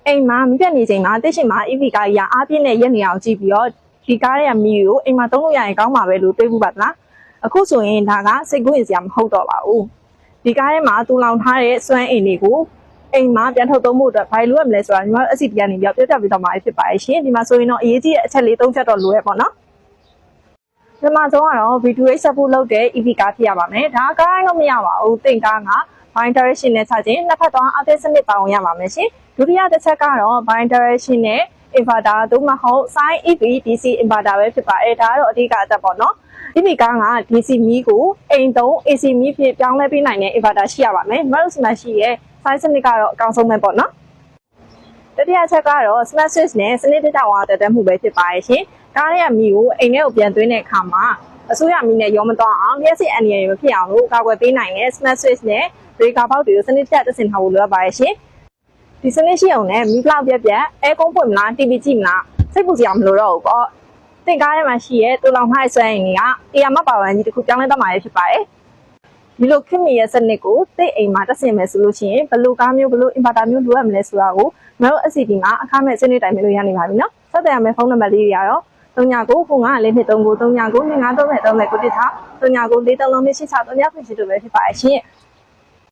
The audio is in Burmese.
အိမ်မှာမပြတ်နေချိန်မှာတိတ်ရှိမှာ EV ကားကြီးအားပြည့်နဲ့ရက်နေအောင်ကြည့်ပြီးတော့ဒီကားရဲ့မီကိုအိမ်မှာသုံးလို့ရရင်ကောင်းပါပဲလို့တွေးဘူးပါလားအခုဆိုရင်ဒါကစိတ်ကူးရင်စရာမဟုတ်တော့ပါဘူးဒီကားထဲမှာတူလောင်ထားတဲ့စွမ်းအင်တွေကိုအိမ်မှာပြန်ထုတ်သုံးဖို့အတွက်ဘာလို့ရမလဲဆိုတာညီမတို့ SCP ကနေပြောပြပေးတော့မှာဖြစ်ပါရဲ့ရှင်ဒီမှာဆိုရင်တော့အရေးကြီးတဲ့အချက်လေး၃ချက်တော့လိုရပေါ့နော်ဒီမှာဆုံးကတော့ V2H support လုပ်တဲ့ EV ကားဖြစ်ရပါမယ်ဒါကားတော့မရပါဘူးတင်ကားက bi-direction နဲ့ချခြင်းနှစ်ဖက်သွားအသေးစနစ်ပေါင်းရပါမယ်ရှင်ဒုတိယတစ်ချက်ကတော့ bi-direction နဲ့ inverter သို့မဟုတ် sine EV DC inverter ပဲဖြစ်ပါတယ်ဒါကတော့အဓိကအချက်ပေါ့နော်EV ကားက DC မီးကိုအိမ်သုံး AC မီးဖြစ်ပြောင်းလဲပေးနိုင်တဲ့ inverter ရှိရပါမယ်မတို့စီမှာရှိရဲ့ sine စနစ်ကတော့အကောင်းဆုံးပဲပေါ့နော်တတိယချက်ကတော့ smart switch နဲ့စနစ်တကျဝါတက်မှုပဲဖြစ်ပါရဲ့ရှင်ကားရဲ့မီးကိုအိမ်ထဲကိုပြန်သွင်းတဲ့အခါမှာအစိုးရမီးနဲ့ရောမသွားအောင်လျှက်စစ်အန်ရည်မဖြစ်အောင်လို့ကာကွယ်ပေးနိုင်တဲ့ smart switch နဲ့ breaker box တွေကိုစနစ်တကျတက်ဆင်ထားဖို့လိုအပ်ပါရဲ့ရှင်ဒီစနစ်ရှိအောင်နဲ့မီးလောက်ပြက်အဲကုန်းပွင့်မလား TV ကြည့်မလားစိတ်ပူစရာမလိုတော့ဘူးပေါ့တင်ကားထဲမှာရှိရဲ့တူလောင်ထားတဲ့စွမ်းအင်တွေကAR ပါဝါကြီးတစ်ခုပြောင်းလဲသွားမှာဖြစ်ပါတယ်ဒီလိုခင်မီရဲ့စနစ်ကိုတိတ်အိမ်မှာတက်ဆင်မယ်ဆိုလို့ရှိရင်ဘယ်လိုကားမျိုးဘယ်လို inverter မျိုးလိုအပ်မလဲဆိုတာကိုကျွန်တော်တို့ SCP မှာအခမဲ့စနစ်တိုင်းမျိုးလို့ရနေပါပြီနော်ဆက်သွယ်ရမယ့်ဖုန်းနံပါတ်လေးတွေကတော့3993939339935333ကိုတစ်ထား3994332863ပဲဖြစ်ပါရဲ့ရှင်